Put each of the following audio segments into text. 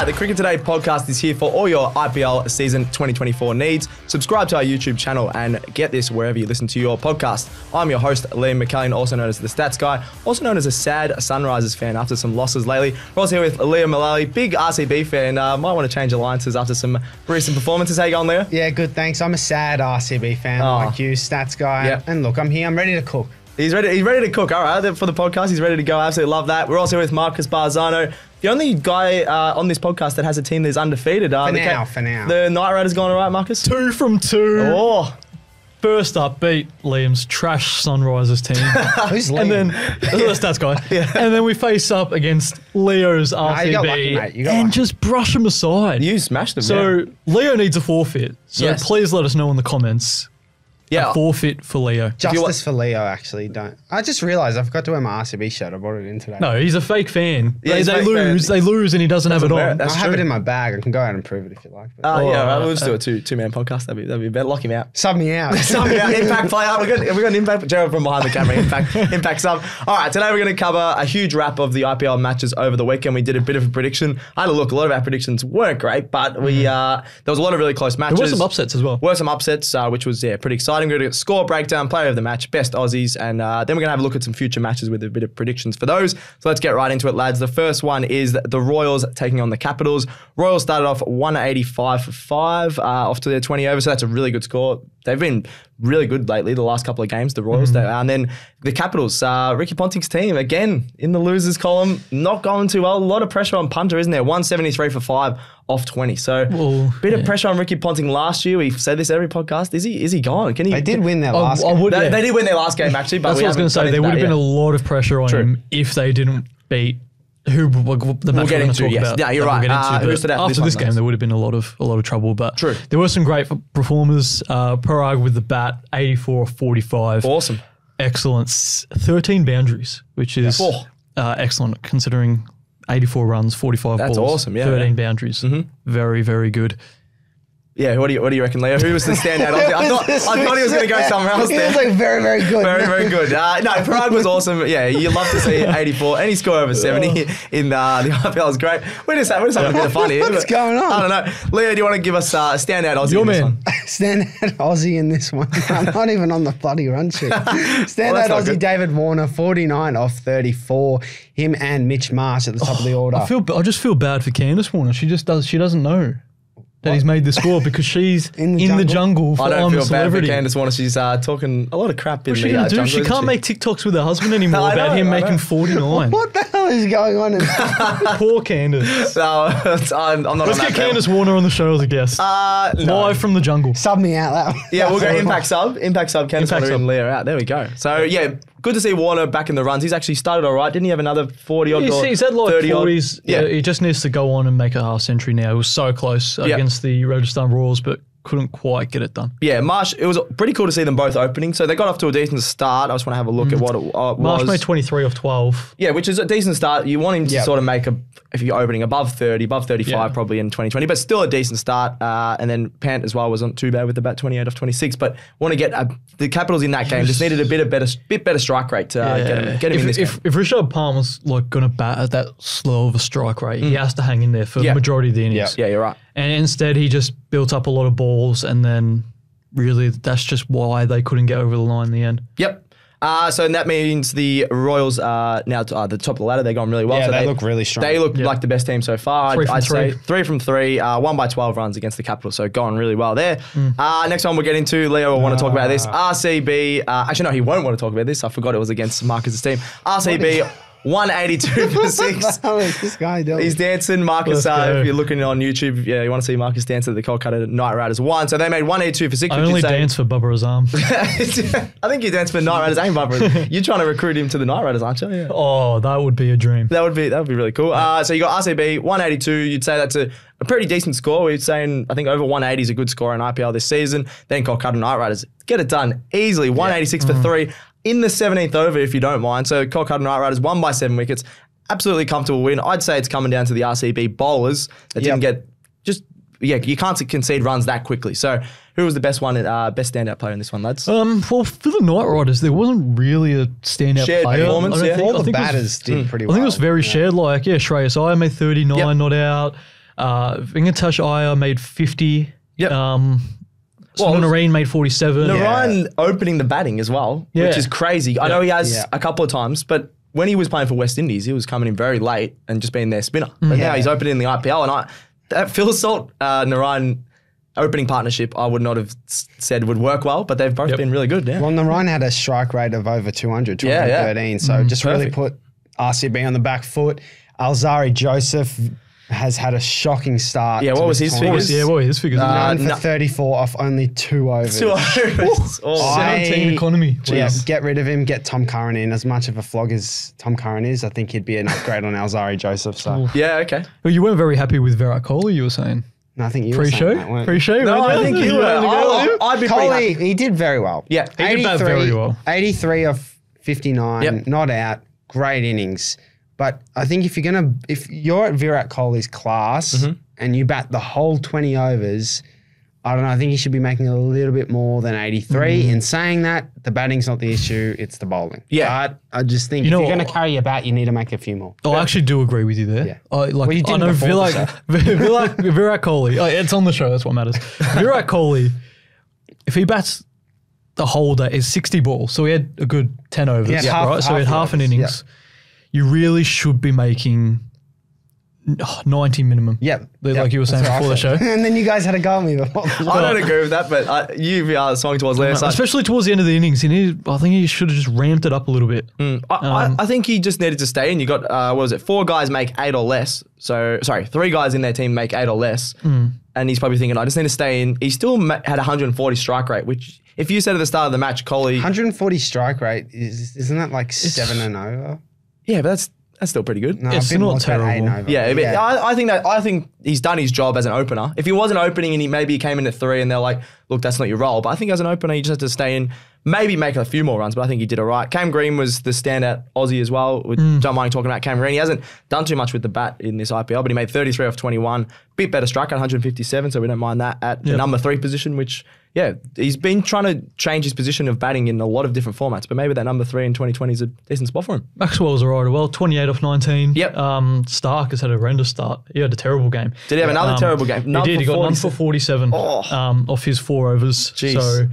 The Cricket Today podcast is here for all your IPL season 2024 needs. Subscribe to our YouTube channel and get this wherever you listen to your podcast. I'm your host, Liam McAllion, also known as the Stats Guy, also known as a sad Sunrisers fan after some losses lately. We're also here with Liam Mullaly, big RCB fan. Might want to change alliances after some recent performances. How you going, Leo? Yeah, good, thanks. I'm a sad RCB fan like you, Stats Guy. Yep. And look, I'm here. I'm ready to cook. He's ready to cook. All right, for the podcast, he's ready to go. Absolutely love that. We're also with Marcus Bazzano, the only guy on this podcast that has a team that is undefeated. For now. The Night Riders going all right, Marcus? 2 from 2. Oh. First up, beat Liam's trash Sunrisers team. Who's Liam? And then, the Stats Guy. Yeah. And then we face up against Leo's RCB you got lucky, mate. You got and lucky. just brush them aside. You smashed them, So Leo needs a forfeit. So Yes. please let us know in the comments. yeah. A forfeit for Leo. Justice for Leo, actually. Don't. I just realised I forgot to wear my RCB shirt. I brought it in today. No, he's a fake fan. Yeah, he's a they fake lose. fan. They lose and he doesn't have it merit. on. That's I have true. it in my bag. I can go out and prove it if you like. But Yeah, right, Oh, we'll just do a two-man podcast. That'd be better. Lock him out. sub me out. Sub me out. Impact player. We got an impact. Gerald from behind the camera. Impact sub. All right, today we're going to cover a huge wrap of the IPL matches over the weekend. We did a bit of a prediction. I had a look. A lot of our predictions weren't great, but we there was a lot of really close matches. There were some upsets as well. Which was pretty exciting. We're going to get score breakdown, player of the match, best Aussies, and then we're going to have a look at some future matches with a bit of predictions for those. So let's get right into it, lads. The first one is the Royals taking on the Capitals. Royals started off 185 for 5 off to their 20 overs, so that's a really good score. They've been really good lately, the last couple of games, the Royals. And then the Capitals, Ricky Ponting's team, again, in the losers column, not going too well. A lot of pressure on punter, isn't there? 173 for 5 off 20. So bit of pressure on Ricky Ponting last year. We've said this every podcast. Is he gone? Can he? They did win their last game. They did win their last game, actually. But That's what I was going to say. There would have been a lot of pressure on True. him if they didn't beat the match We'll get we're going to into, talk yes. about. Yeah, you're that right. We'll get into, Who stood out for after this this one, game, Nats? there would have been a lot of trouble. But True. There were some great performers. Parag with the bat, 84 45. Awesome. Excellent. 13 boundaries, which is excellent considering 84 runs, 45 That's balls. awesome, yeah. 13 boundaries. Very, very good. Yeah, what do you reckon, Leo? Who was the standout? I thought he was going to go somewhere else He there. was like very, very good. Very, very good. No, Parag was awesome. Yeah, you love to see 84. Any score over 70 in the IPL is great. We're just having a bit of fun here. What's going on? I don't know. Leo, do you want to give us a standout Aussie Your in this man. one? Standout Aussie in this one. I'm not even on the bloody run sheet. Standout that's not Aussie good. David Warner, 49 off 34. Him and Mitch Marsh at the top of the order. I just feel bad for Candice Warner. She doesn't know that he's made the score because she's in the jungle for I don't I'm a feel bad for Celebrity. Candice Warner. She's talking a lot of crap in What's she the gonna do? jungle. She isn't can't make TikToks with her husband anymore I about know, him I making know. 49. What the hell is going on? Poor Candice. No, I'm not Let's on get that. Candice Warner on the show as a guest. No. Live from the jungle. Sub me out. Yeah, we'll go impact sub. Candice Impact Warner sub. and Leo out. There we go. So, yeah, good to see Warner back in the runs. He's actually started all right. Didn't he have another 40-odd? He's had like 30 odd? 40s. Yeah. He just needs to go on and make a half century now. He was so close against the Rajasthan Royals, but couldn't quite get it done. Yeah, Marsh, it was pretty cool to see them both opening. So they got off to a decent start. I just want to have a look at what it was. Marsh made 23 off 12. Yeah, which is a decent start. You want him to sort of make if you're opening above 30, above 35 probably in 2020, but still a decent start. And then Pant as well wasn't too bad with about 28 off 26. But want to get the Capitals in that game. Just needed a bit better strike rate to get him in this game. If Richard Palmer's like going to bat at that slow of a strike rate, he has to hang in there for the majority of the innings. Yeah, you're right. And instead, he just built up a lot of balls, and then really that's just why they couldn't get over the line in the end. Yep. So that means the Royals are now at the top of the ladder. They're going really well. Yeah, so they look really strong. They look like the best team so far. 3 from 3. Say 3 from 3, won by 12 runs against the Capitals. So going really well there. Next one we'll get into. Leo will want to talk about this. RCB. Actually, no, he won't want to talk about this. I forgot it was against Marcus's team. RCB. 182 for 6. How is this guy doing? He's dancing. Marcus, Let's go. if you're looking on YouTube, you want to see Marcus dance at the Kolkata Knight Riders 1. So they made 182 for 6. I which only is dance for Bubba Azam. I think you dance for Knight Riders and Bubba. You're trying to recruit him to the Knight Riders, aren't you? Yeah. Oh, that would be a dream. That would be really cool. So you got RCB 182. You'd say that's a pretty decent score. We're saying I think over 180 is a good score in IPL this season. Then Kolkata Knight Riders get it done easily. 186 for 3 in the 17th over, if you don't mind. So Kolkata Knight Riders won by 7 wickets. Absolutely comfortable win. I'd say it's coming down to the RCB bowlers that didn't get you can't concede runs that quickly. So who was the best standout player in this one, lads? Well, for the Knight Riders, there wasn't really a standout Shared player. performance, I don't yeah. think- All I the think it was- batters did pretty I well. think it was very shared. Like, Shreyas Iyer made 39, not out. Venkatesh Iyer made 50. Yep. Sunil Narine made 47. Narayan opening the batting as well, which is crazy. I know he has a couple of times, but when he was playing for West Indies, he was coming in very late and just being their spinner. But now he's opening in the IPL, and that Phil Salt, Narayan opening partnership, I would not have said would work well, but they've both been really good. Yeah. Well, Narayan had a strike rate of over 200, 213, so just really put RCB on the back foot. Alzari Joseph has had a shocking start. Yeah, what was his figures? Yeah, what were his figures? 9 for 34 off only 2 overs. 2 overs. 17 economy. Yeah, get rid of him, get Tom Curran in. As much of a flog as Tom Curran is, I think he'd be an upgrade on Alzari Joseph. So yeah, okay. Well, you weren't very happy with Virat Kohli, you were saying? No, I think you were saying that, weren't you? Pre-show? No, I think you were. I'd be pretty happy. Kohli, he did very well. Yeah, he did bat very well. 83 of 59, not out, great innings. But I think if you're at Virat Kohli's class and you bat the whole 20 overs, I don't know, I think he should be making a little bit more than 83. In saying that, the batting's not the issue, it's the bowling. Yeah. But I just think if you're going to carry your bat, you need to make a few more. I actually do agree with you there. Yeah. I know Virat Kohli, it's on the show, that's what matters. Virat Kohli, if he bats the whole day, is 60 balls, so he had a good 10 overs, right? So he had half an innings. Yeah. You really should be making 90 minimum. Yep. Like you were saying before the show. And then you guys had a go at me before. I don't agree with that, but you swung towards left side. Especially towards the end of the innings. I think he should have just ramped it up a little bit. I think he just needed to stay in. You got, 4 guys make 8 or less. So, 3 guys in their team make 8 or less. And he's probably thinking, I just need to stay in. He still had 140 strike rate, which if you said at the start of the match, Kohli... 140 strike rate, isn't that like 7 and over? Yeah, but that's still pretty good. No, it's still not terrible. Yeah, I think he's done his job as an opener. If he wasn't opening and he came in at 3 and they're like, look, that's not your role. But I think as an opener, you just have to stay in, maybe make a few more runs. But I think he did all right. Cam Green was the standout Aussie as well. Don't mind talking about Cam Green. He hasn't done too much with the bat in this IPL, but he made 33 off 21. Bit better strike at 157, so we don't mind that at the number 3 position, which... Yeah, he's been trying to change his position of batting in a lot of different formats, but maybe that number 3 in 2020 is a decent spot for him. Maxwell's all right, well, 28 off 19. Yep. Stark has had a horrendous start. He had a terrible game. Did he have another terrible game? He did. He got none for 47 off his 4 overs. Jeez. So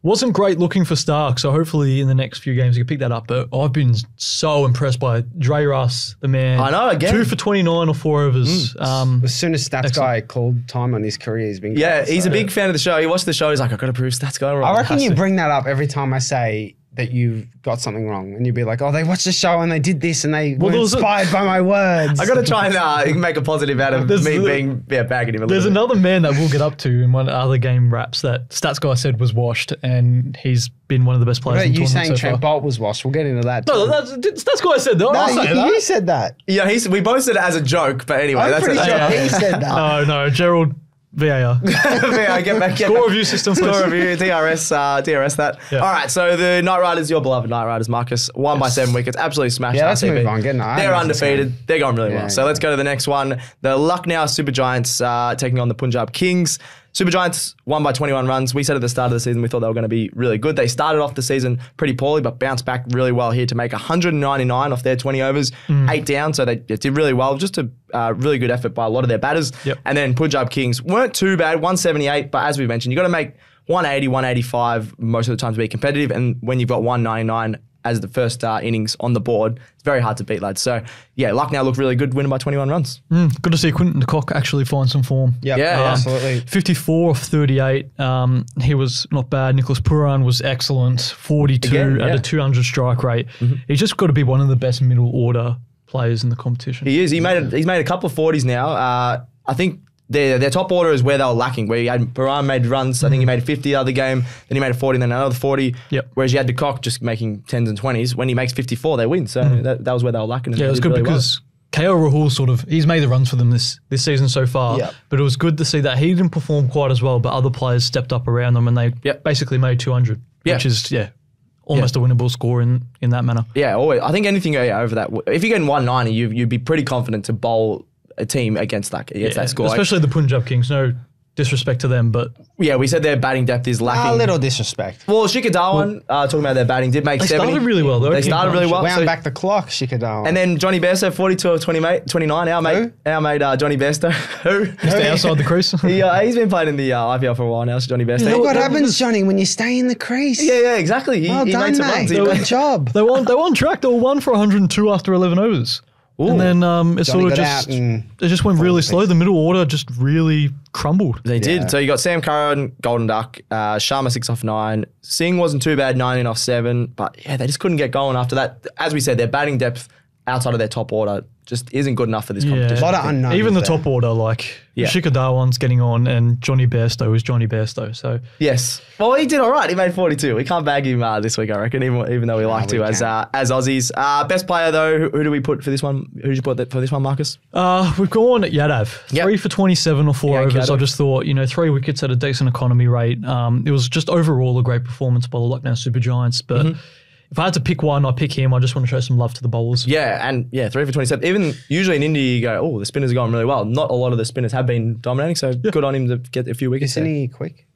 wasn't great looking for Stark, so hopefully in the next few games he can pick that up. But I've been so impressed by Dre Russ, the man. I know, again. 2 for 29 or 4 overs. As soon as Stats Guy called time on his career, he's been great. He's a big fan of the show. He watched the show, he's like, I've got to prove Stats Guy right. I reckon you bring that up every time I say that you've got something wrong, and you'd be like, oh, they watched the show and they did this and they were inspired by my words. I got to try and make a positive out of me being bagging him a little bit. There's another man that we'll get up to in one other game wraps that Stats Guy said was washed, and he's been one of the best players in the tournament so far. You saying Trent Bolt was washed? We'll get into that. No, Stats Guy said that. No, you said that. Yeah, we both said it as a joke, but anyway. I'm pretty sure he said that. No, Gerald... VAR. VAR, get back. Score review system, please. Score review, DRS that. Yeah. All right, so the Knight Riders, your beloved Knight Riders, Marcus, won by 7 wickets, absolutely smashed. Yeah, let's move on. They're undefeated. They're going really well. So let's go to the next one. The Lucknow Super Giants taking on the Punjab Kings. Super Giants won by 21 runs. We said at the start of the season we thought they were going to be really good. They started off the season pretty poorly, but bounced back really well here to make 199 off their 20 overs, 8 down. So they did really well. Just a really good effort by a lot of their batters. Yep. And then Punjab Kings weren't too bad, 178. But as we mentioned, you got to make 180, 185 most of the time to be competitive. And when you've got 199 as the first innings on the board, it's very hard to beat, lads. So, yeah, Lucknow looked really good, winning by 21 runs. Good to see Quinton de Kock actually find some form. Yep. Yeah, absolutely. 54 off 38. He was not bad. Nicholas Pooran was excellent. 42 at a 200 strike rate. He's just got to be one of the best middle order players in the competition. He is. He's made a couple of 40s now. I think their top order is where they were lacking, where you had Pooran made runs. I think he made 50 the other game, then he made a 40, then another 40. Yep. Whereas you had de Kock just making 10s and 20s. When he makes 54, they win. So that was where they were lacking. Yeah, it was good really because KL Rahul he's made the runs for them this season so far. Yep. But it was good to see that he didn't perform quite as well, but other players stepped up around them and they basically made 200, which is, almost a winnable score in that manner. Yeah, always. I think anything over that, if you're getting 190, you'd be pretty confident to bowl a team against that score. Especially the Punjab Kings. No disrespect to them, but Yeah, we said their batting depth is lacking. A little disrespect. Well, Shikadawan, talking about their batting, did make they 70. started really well though. They started really well. Wound back the clock, Shikadawa. And then Johnny Bairstow, 42 of 29. Our mate Johnny Bairstow. Who? Just outside the crease. He's been playing in the IPL for a while now, so Johnny Bairstow. Look what happens, Johnny, when you stay in the crease. Yeah, exactly. Well he done, makes it mate. runs. Good job. They won track. They were 1 for 102 after 11 overs. Ooh. And then it Johnny sort of it just went really slow. The middle order just really crumbled. They did. So you got Sam Curran, Golden Duck, Sharma 6 off 9. Singh wasn't too bad, 19 off 7. But yeah, they just couldn't get going after that. As we said, their batting depth outside of their top order just isn't good enough for this competition. A lot of unknowns. Even the there. top order, like Shikadawan's getting on, and Johnny Bairstow is Johnny Bairstow. So yes, well, he did all right. He made 42. We can't bag him this week, I reckon, even though we like to as Aussies. Best player though, who do we put for this one? Who did you put for this one, Marcus? We've gone at Yadav. 3 for 27 or 4 overs. Yadav. I just thought, 3 wickets at a decent economy rate. It was just overall a great performance by the Lucknow Super Giants, but. If I had to pick one, I'd pick him. I just want to show some love to the bowlers. Yeah, and 3 for 27. Even usually in India, you go, oh, the spinners are going really well. Not a lot of the spinners have been dominating, so good on him to get a few wickets. Isn't he quick?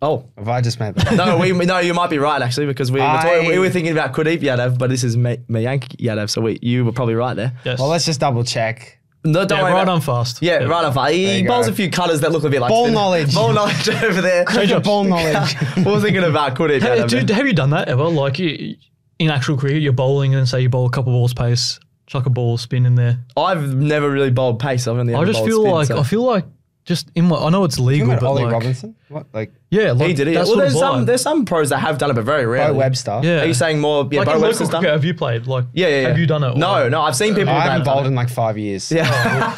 Oh. Have I just made that? No, you might be right, actually, because we were thinking about Kuldeep Yadav, but this is Mayank Yadav, so you were probably right there. Yes. Well, let's just double check. No, don't worry right about on fast. Yeah, right on fast. He bowls a few cutters that look a bit like Ball spin. knowledge. Ball knowledge over there. Ball knowledge. What was thinking about Kuldeep Yadav? Dude, have you done that ever? Like, in actual cricket, you're bowling and say you bowl a couple balls pace, chuck a ball spin in there. I've never really bowled pace. I've only ever I bowled spin, I feel like just in my, I know it's legal, but Ollie like, Robinson? What? Like yeah, like he did it. that Well, sort of there's some pros that have done it, but very rarely. Bo Webster. Yeah. Are you saying more? Yeah, like Bo in Webster's local done. cricket, have you played? Like, Yeah. Have you done it? No. I've seen people. I that haven't have done bowled it. in like 5 years. Yeah.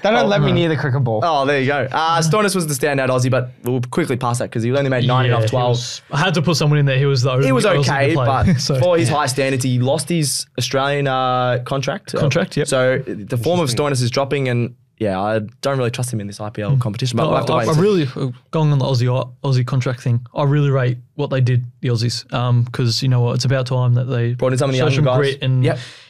They don't let me near the cricket ball. Oh, there you go. Stoinis was the standout Aussie, but we'll quickly pass that because he only made 9 off 12. I had to put someone in there. He was the only. He was okay, but so, for his high standards, he lost his Australian contract. Yep. So the form of Stoinis is dropping, and yeah, I don't really trust him in this IPL competition. But we'll have to wait. I really going on the Aussie contract thing. I really rate what they did, the Aussies, because you know what, it's about time that they brought in some of the show young some guys. grit, and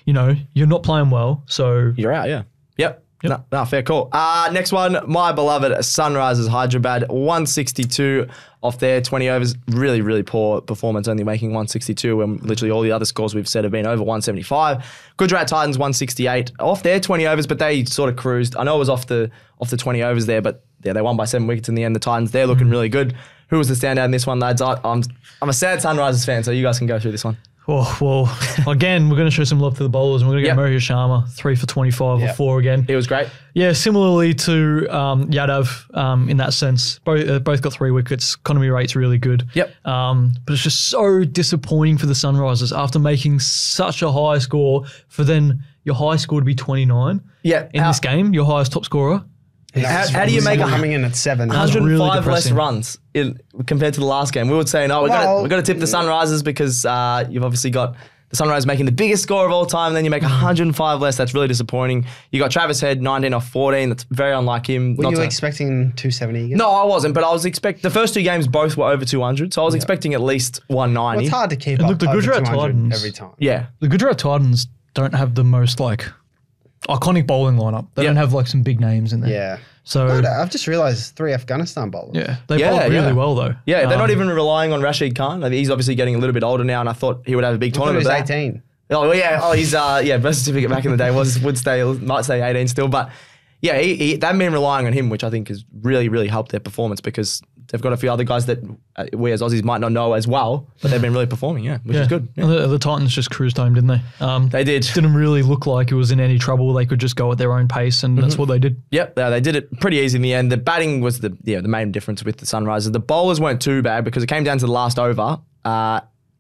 you're not playing well, so You're out, yeah. Yep. No, fair call. Next one, my beloved Sunrisers Hyderabad, 162 off their 20 overs. Really, really poor performance, only making 162 when literally all the other scores we've said have been over 175. Gujarat Titans 168 off their 20 overs, but they sort of cruised. I know it was off the 20 overs there, but yeah, they won by 7 wickets in the end. The Titans, they're looking really good. Who was the standout in this one, lads? I'm a sad Sunrisers fan, so you guys can go through this one. Well, again, we're going to show some love to the bowlers, and we're going to get Mohit Sharma 3 for 25 or 4 again. It was great. Yeah, similarly to Yadav in that sense. Both got 3 wickets. Economy rate's really good. Yep. But it's just so disappointing for the Sunrisers after making such a high score for then your high score to be 29 in this game, your highest top scorer. How do you make coming in at 7? 105 really less depressing. runs compared to the last game? We would say, no, we've got to tip the Sunrisers because you've obviously got the Sunrisers making the biggest score of all time, and then you make 105 less. That's really disappointing. You got Travis Head, 19 off 14. That's very unlike him. Were you expecting 270 again? No, I wasn't, but I was the first 2 games both were over 200, so I was expecting at least 190. Well, it's hard to keep And up look, the over Gujarat 200 Titans- every time. Yeah. The Gujarat Titans don't have the most iconic bowling lineup. They don't have some big names in there. Yeah. So I've just realised 3 Afghanistan bowlers. they bowled really well though. Yeah, they're not even relying on Rashid Khan. Like, he's obviously getting a little bit older now, and I thought he would have a big tournament. He was 18. Oh, well, yeah. Oh, he's birth certificate back in the day might say 18 still, but yeah, they've been relying on him, which I think has really, really helped their performance because they've got a few other guys that we as Aussies might not know as well, but they've been really performing, which is good. Yeah. And the Titans just cruised home, didn't they? They did. Didn't really look like it was in any trouble. They could just go at their own pace, and that's what they did. Yep, they did it pretty easy in the end. The batting was the main difference with the Sunrisers. The bowlers weren't too bad because it came down to the last over.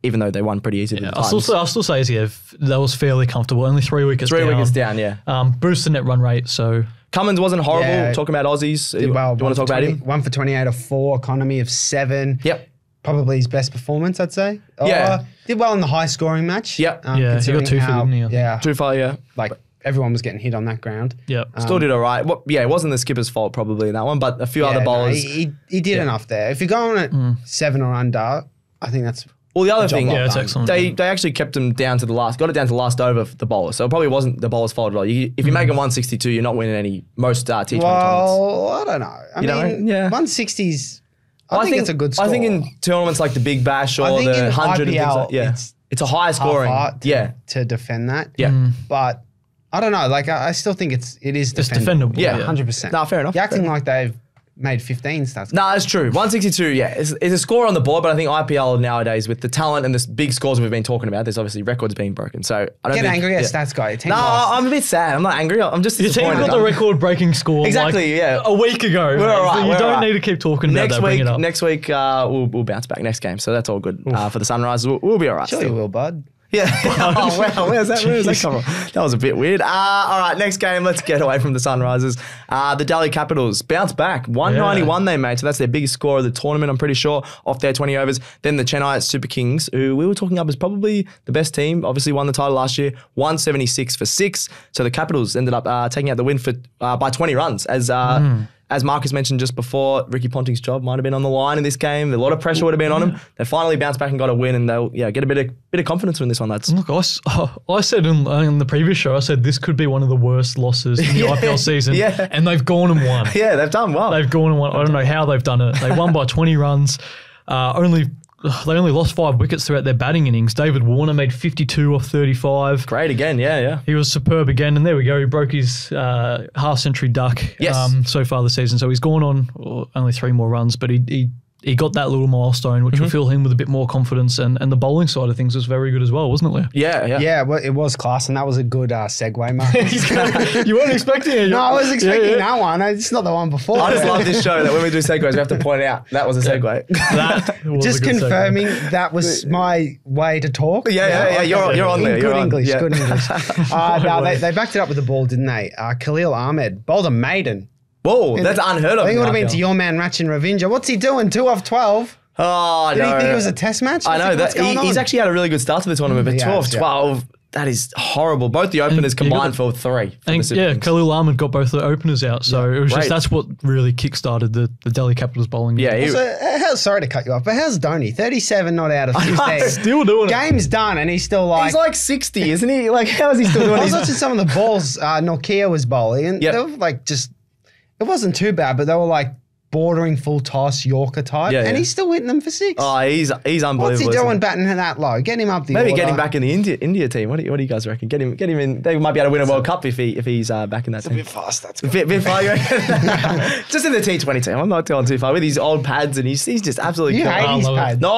Even though they won pretty easily. Yeah, I'll still say that was fairly comfortable. Only 3 wickets down. 3 wickets down, yeah. Boost the net run rate, so... Cummins wasn't horrible. Yeah. Talking about Aussies. Did well. Do you want to talk about him? 1 for 28 of 4, economy of 7. Yep. Probably his best performance, I'd say. Yeah. Did well in the high scoring match. Yep. He got 2 for, didn't he? Yeah. Too far, yeah. Like everyone was getting hit on that ground. Yep. Still did all right. It wasn't the skipper's fault probably in that one, but a few other bowlers. No, he did enough there. If you're going at 7 or under, I think that's Well, the other thing, well done. Excellent. They actually got it down to the last over for the bowler. So it probably wasn't the bowler's fault at all. If you make it 162, you're not winning most T20 tournaments. Well, I don't know. I mean, 160s. I think it's a good score. I think in tournaments like the Big Bash or the 100 and things like that, it's a high scoring. To defend that. Yeah. But I don't know. Like, I still think it is defendable. Yeah. 100%. No, fair enough. You're acting like they've made 15 stats. No, it's true. 162, it's a score on the board, but I think IPL nowadays with the talent and the big scores we've been talking about, there's obviously records being broken. So I don't get angry at Stats Guy. No, I'm a bit sad. I'm not angry. I'm just disappointed. Your team got the record-breaking score a week ago. We're all right. So you don't need to keep talking about that. Bring it up. Next week, we'll bounce back next game. So that's all good for the Sunrisers. We'll be all right. Sure you will, bud. Yeah. Oh, wow. Where's that come from? That was a bit weird. All right, next game. Let's get away from the Sunrisers. The Delhi Capitals bounce back. 191 they made. So that's their biggest score of the tournament, I'm pretty sure, off their 20 overs. Then the Chennai Super Kings, who we were talking up as probably the best team, obviously won the title last year, 176 for 6. So the Capitals ended up taking out the win by 20 runs as Marcus mentioned just before, Ricky Ponting's job might have been on the line in this game. A lot of pressure would have been on him. They finally bounced back and got a win, and they'll get a bit of confidence in this one, lads. Look, I said in the previous show, I said this could be one of the worst losses in the IPL season, and they've gone and won. Yeah, they've done well. They've gone and won. I don't know how they've done it. They won by 20 runs. They only lost 5 wickets throughout their batting innings. David Warner made 52 off 35. Great again, yeah. He was superb again, and there we go. He broke his half-century duck so far this season. So he's gone on only 3 more runs, but he got that little milestone, which will fill him with a bit more confidence. And the bowling side of things was very good as well, wasn't it, Leo? Yeah. Well, it was class, and that was a good segue, Mark. You weren't expecting it. No, I was expecting that one. It's not the one before. I just love this show that when we do segues, we have to point out that was a segue. That was just confirming that was my way to talk. Yeah. You're on there. Good English. No, they backed it up with the ball, didn't they? Khalil Ahmed bowled a maiden. Whoa, that's unheard of. I think it would have been to your man, Rachin Ravinja. What's he doing? 2 off 12. Oh, Did he think it was a test match? I know that he's actually had a really good start to the tournament, but 2 off 12. That is horrible. Both the openers combined for 3. Khalil Ahmed got both the openers out. So it was that's what really kickstarted the Delhi Capitals bowling. Yeah. Sorry to cut you off, but how's Dhoni? 37 not out of 15. Still doing it. Game's done, and he's still like... He's like 60, isn't he? Like, how is he still doing it? I was watching some of the balls Nokia was bowling, and they were like just... It wasn't too bad, but they were like bordering full toss Yorker type, and he's still hitting them for 6. Oh, he's unbelievable. What's he doing batting that low? Get him up the Maybe order. get him back in the India team. What do you guys reckon? Get him in. They might be able to win a World Cup if he's back in that team. A bit fast. That's a bit far. Just in the T20 team. I'm not going too far with his old pads, and he's just absolutely. You hate his pads. No,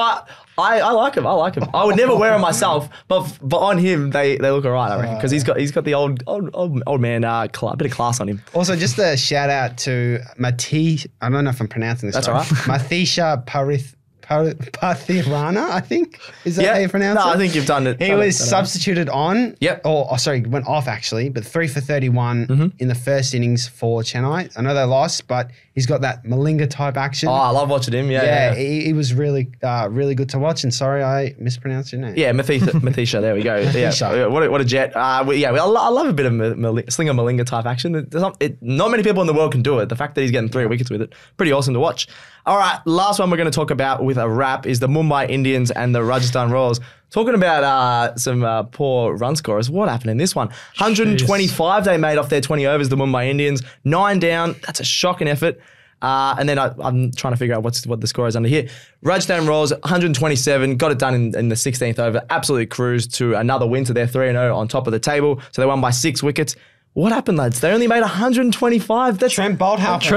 I like him. I would never wear them myself, but on him they look alright, I reckon, because he's got the old man bit of class on him. Also, just a shout out to I don't know if I'm pronouncing this. That's right. Mathisha Pathirana, I think. Is that how you pronounce it? No, I think you've done it. He was substituted on. Yep. Went off actually, but 3 for 31 in the first innings for Chennai. I know they lost, but he's got that Malinga type action. Oh, I love watching him. Yeah. He was really good to watch. And sorry, I mispronounced your name. Yeah, Mathisha. There we go. Yeah. What a jet. I love a bit of Slinger Malinga type action. Not many people in the world can do it. The fact that he's getting 3 wickets with it, pretty awesome to watch. All right, last one we're going to talk about with a wrap is the Mumbai Indians and the Rajasthan Royals. Talking about some poor run scorers. What happened in this one? 125 they made off their 20 overs, the Mumbai Indians. 9 down. That's a shocking effort. And then I'm trying to figure out what the score is under here. Rajasthan Royals, 127, got it done in the 16th over. Absolutely cruised to another win, to their 3-0 on top of the table. So they won by 6 wickets. What happened, lads? They only made 125. That's Trent Bolt happened.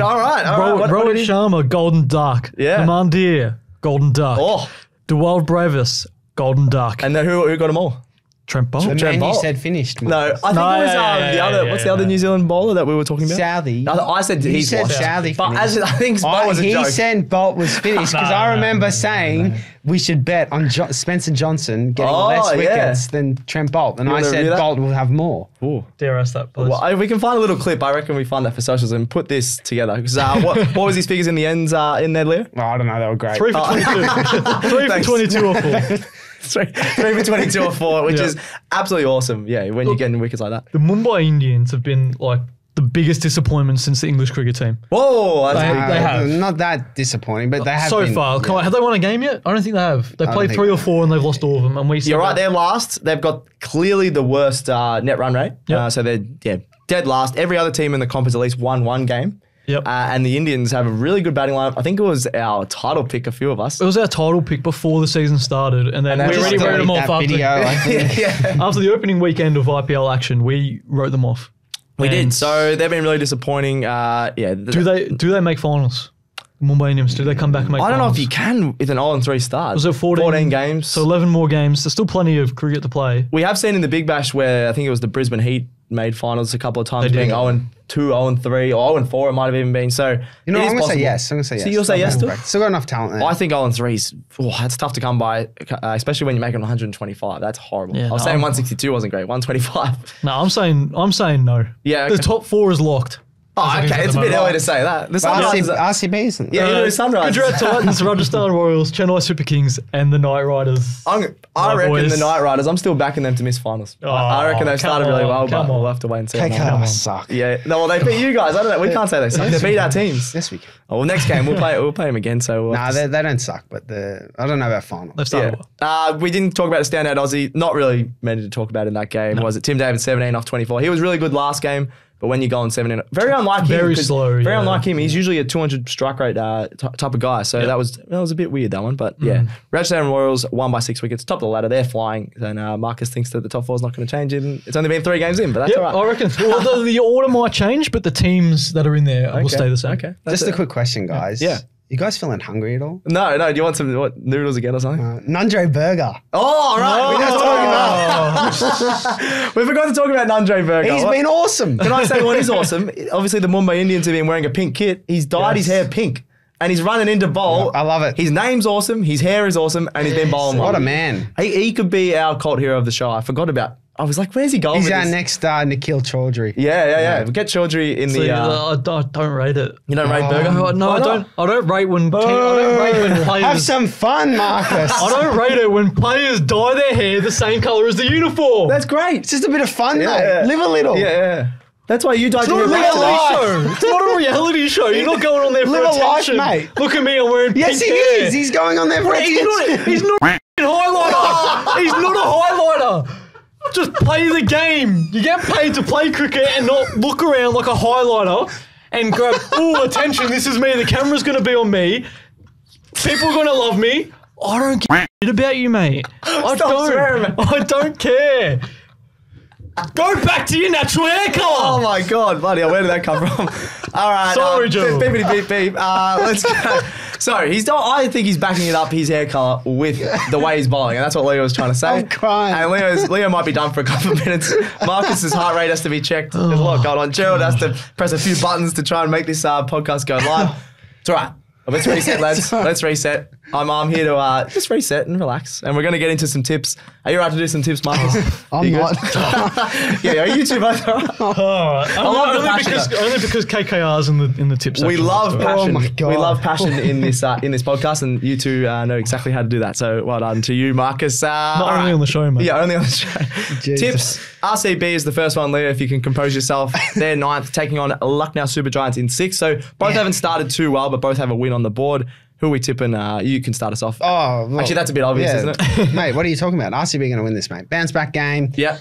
All right. Rohit Sharma, golden duck. Yeah. Mandir, golden duck. Oh. Dewald Brevis, golden duck. And then who got them all? Trent Bolt. The man you said finished. No, I think it was the other. What's the other New Zealand bowler that we were talking about? Southey. I said he he's said washed. Southey But finished. I think Bolt was a joke. He said Bolt was finished because I remember saying we should bet on Spencer Johnson getting less wickets than Trent Bolt, and I said Bolt will have more. Ooh. Dare ask that, please. Well, we can find a little clip. I reckon we find that for socials and put this together. Because what was his figures in the ends in there, Leo? Oh, I don't know. They were great. 3 for 22. 3 for 22 or 4. 3 for 22 or 4, which is absolutely awesome. Yeah, when you're getting wickets like that. The Mumbai Indians have been like the biggest disappointment since the English cricket team. Whoa, They have. Not that disappointing, but they have So been, far. yeah. Have they won a game yet? I don't think they have. They played think 3 they or 4 and they've lost all of them. And You're right, they're last. They've got clearly the worst net run rate. Yep. So they're dead last. Every other team in the comp has at least won one game. Yep. And the Indians have a really good batting lineup. I think it was our title pick, a few of us. It was our title pick before the season started, and then we already wrote them off after the opening weekend of IPL action. We wrote them off. We did. So they've been really disappointing. Do they make finals? Mumbai Indians, do they come back and make finals? I don't know if you can with an 0-3 start. Was it 14 games? So 11 more games. There's still plenty of cricket to play. We have seen in the Big Bash where I think it was the Brisbane Heat made finals a couple of times, being 0-2, 0-3, or 0-4 it might have even been. So I'm going to say yes. So you'll say yes to it? Still got enough talent there. I think 0-3 is that's tough to come by, especially when you're making 125. That's horrible. Yeah, I was saying 162 wasn't great. 125. No, I'm saying no. Yeah, okay. The top 4 is locked. Oh, okay. It's a bit early to say that. The Sunrise, RCB isn't. Yeah, the Sunrise. Gujarat Titans, Rajasthan Royals, Chennai Super Kings, and the Knight Riders. I reckon the Knight Riders, I'm still backing them to miss finals. I reckon they've started really well, but we'll have to wait and see. KKR suck. Yeah. No, well, they beat you guys. I don't know. We can't say they suck. They beat our teams. Yes, we can. Oh, well, next game, we'll play them again. So they don't suck, but I don't know about final. They've started well. We didn't talk about the standout Aussie. Not really meant to talk about in that game. Was it Tim David 17 off 24? He was really good last game. But when you go on 17, very unlike him. Very slow. Very unlike him. He's usually a 200 strike rate type of guy. So that was a bit weird, that one. But yeah, Rajasthan Royals won by 6 wickets, top of the ladder. They're flying. And Marcus thinks that the top 4 is not going to change. It's only been 3 games in, but that's all right. I reckon. Well, the order might change, but the teams that are in there will stay the same. Okay. Just a quick question, guys. Yeah. You guys feeling hungry at all? No. Do you want some noodles again or something? Nandre Burger. Oh, right. We forgot to talk about Nandre Burger. He's been awesome. Can I say what is awesome? Obviously, the Mumbai Indians have been wearing a pink kit. He's dyed his hair pink. And he's running into bowl. I love it. His name's awesome. His hair is awesome. And he's been bowling well. What a man. He could be our cult hero of the show. I was like, where's he going? He's our next Nikhil Chaudhary. Yeah. We'll get Chaudhary in the... I don't rate it. You don't rate Burger? No, I don't. I don't rate when players... Have some fun, Marcus. I don't rate it when players dye their hair the same colour as the uniform. That's great. It's just a bit of fun, mate. Yeah. Live a little. Yeah. That's why you dyed It's not a reality show. It's not a reality show. You're not going on there for Live a life, attention. mate. Look at me, I'm wearing pink Yes, he hair. is. He's going on there for attention. He's not a highlighter. He's not a highlighter. Just play the game. You get paid to play cricket and not look around like a highlighter and grab, attention, this is me. The camera's going to be on me. People are going to love me. I don't give a shit about you, mate. I don't care. Go back to your natural hair colour. Oh my God, bloody hell, where did that come from? All right. Sorry, Joe. Beep. Let's go. So I think he's backing it up, his hair colour, with the way he's bowling, and that's what Leo was trying to say. I'm crying. And Leo might be done for a couple of minutes. Marcus's heart rate has to be checked. There's a lot going on. Gerald has to press a few buttons to try and make this podcast go live. It's all right. Let's reset, lads. Let's reset. I'm here to just reset and relax. And we're going to get into some tips. Are you right to do some tips, Marcus? I'm not. Yeah, you two both are right. Only because KKR's in the tips section. We love passion. Oh my God. We love passion in this podcast, and you two know exactly how to do that. So well done to you, Marcus. Not only on the show, mate. Yeah, only on the show. Tips. RCB is the first one, Leo, if you can compose yourself. They're 9th, taking on Lucknow Super Giants in 6th. So both haven't started too well, but both have a win on the board. Who are we tipping? You can start us off. Oh, well, actually, that's a bit obvious, isn't it? Mate, what are you talking about? RCB going to win this, mate. Bounce back game. Yeah.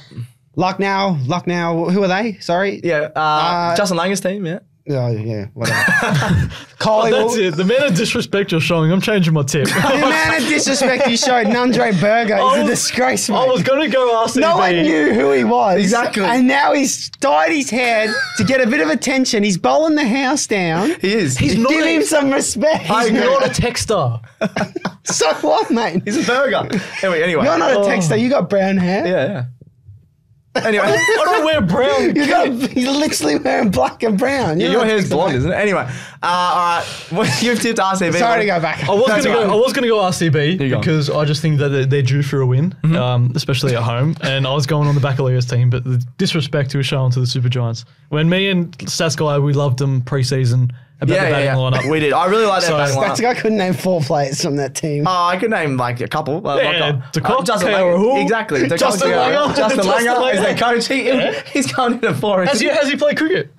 Lucknow. Who are they? Sorry. Yeah. Justin Langer's team, yeah. Oh, yeah, whatever. Coley, That's it. The amount of disrespect you're showing, I'm changing my tip. The amount of disrespect you showed Nandre Burger is a disgrace, mate. I was going to go RCB. No one knew who he was. Exactly. And now he's dyed his head to get a bit of attention. He's bowling the house down. He is. He's not Give him some respect. He's not a texter. So what, mate? He's a burger. Anyway. You're not a texter. You got brown hair. Yeah. Anyway. I don't wear brown. He's literally wearing black and brown. Your hair's blonde, isn't it? Anyway. All right. You've tipped RCB. Sorry to go back. I was going to go RCB go. because I just think that they're due for a win, especially at home. And I was going on the back of Leo's team, but the disrespect he was showing to the Super Giants. When me and Stats Guy, we loved them pre-season, about the batting lineup. We did. I really like that batting lineup. That guy couldn't name 4 players from that team. Oh, I could name like a couple. Justin Langer. Exactly. Justin Langer. Justin Langer is the coach. He's going in at 4. Has he played cricket?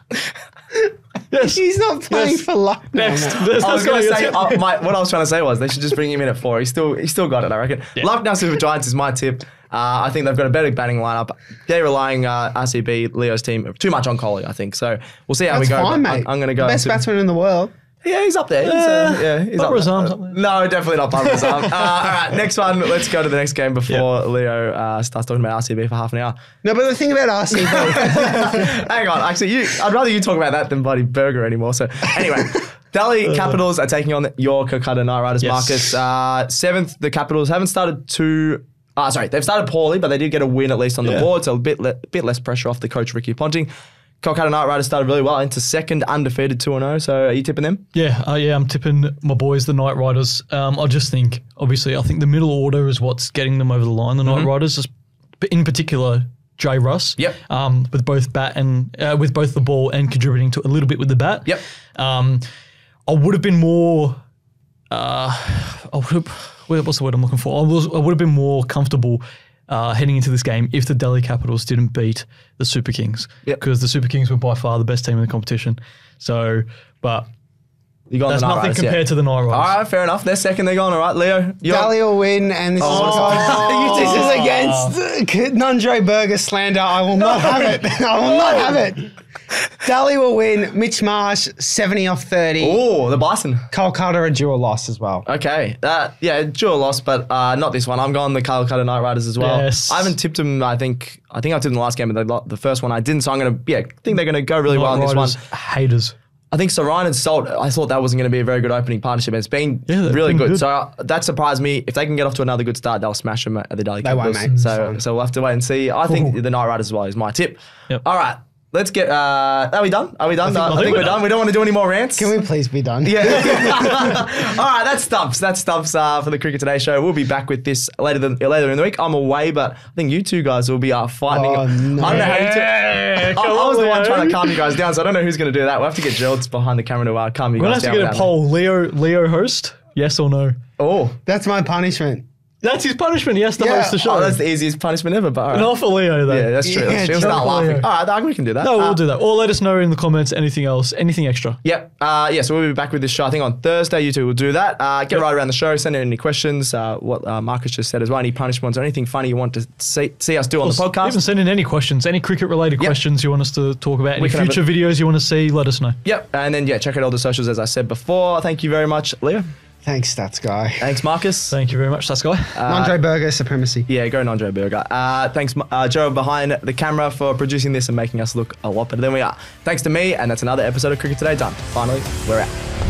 Yes. He's not playing for luck. Next. I was going to say, what I was trying to say was they should just bring him in at 4. He's still got it, I reckon. Yeah. Lucknow Super Giants is my tip. I think they've got a better batting lineup. They're relying RCB, Leo's team, too much on Kohli, I think. So we'll see how we go. That's fine, mate. I'm going to go. Best batsman in the world. Yeah, he's up there. He's up there. No, definitely not Barbara's arm. All right, next one. Let's go to the next game before Leo starts talking about RCB for half an hour. No, but the thing about RCB... Hang on. Actually, I'd rather you talk about that than bloody Burger anymore. So anyway, Delhi Capitals are taking on your Kolkata Knight Riders, Marcus. 7th, the Capitals haven't started too... they've started poorly, but they did get a win at least on the board, so a bit less pressure off the coach, Ricky Ponting. Kolkata Knight Riders started really well into 2nd, undefeated 2-0. So are you tipping them? Yeah, I'm tipping my boys, the Knight Riders. I just think, obviously, I think the middle order is what's getting them over the line, the Knight Riders, in particular, Jay Russ. Yep. With both bat and with both the ball and contributing to a little bit with the bat. Yep. I would have been more... what's the word I'm looking for? I would have been more comfortable heading into this game if the Delhi Capitals didn't beat the Super Kings, because the Super Kings were by far the best team in the competition. So, but that's nothing compared to the Knight Riders. All right, fair enough. They're 2nd. They're going all right. Leo, Delhi will win, and this is against Nandre Burger slander. I will not have it. I will not have it. Delhi will win. Mitch Marsh, 70 off 30. Oh, the Bison. Kolkata a dual loss as well. Okay. Dual loss, but not this one. I'm going the Kolkata Knight Riders as well. Yes. I haven't tipped them. I think I tipped them the last game, but the first one I didn't. So I'm going to, think they're going to go really well in this one. Haters. I think Sarine and Salt, I thought that wasn't going to be a very good opening partnership. It's been really good. So that surprised me. If they can get off to another good start, they'll smash them at the Delhi Capitals. They won't, mate. So we'll have to wait and see. I think the Knight Riders as well is my tip. Yep. All right. Let's get... are we done? I think we're done. We don't want to do any more rants. Can we please be done? Yeah. All right, that stumps for the Cricket Today show. We'll be back with this later in the week. I'm away, but I think you two guys will be fighting. Oh, no. I don't know how you two... I was the one trying to calm you guys down, so I don't know who's going to do that. We'll have to get Gerald's behind the camera to calm you guys down. We'll have to get a poll. Leo host? Yes or no? Oh. That's my punishment. That's his punishment. He has to host the show. Oh, that's the easiest punishment ever. But not for Leo, though. Yeah, that's true. She'll start laughing. All right, we can do that. No, we'll do that. Or let us know in the comments anything else, anything extra. Yep. So we'll be back with this show, I think, on Thursday. You two will do that. Get right around the show. Send in any questions, what Marcus just said as well, any punishments or anything funny you want to see us do on the podcast. Even send in any questions, any cricket-related questions you want us to talk about, any future videos you want to see, let us know. Yep. And then, check out all the socials, as I said before. Thank you very much, Leo. Thanks, Stats Guy. Thanks, Marcus. Thank you very much, Stats Guy. Nandre Burger supremacy. Yeah, go Nandre Burger. Thanks, Joe, behind the camera for producing this and making us look a lot better than we are. Thanks to me, and that's another episode of Cricket Today done. Finally, we're out.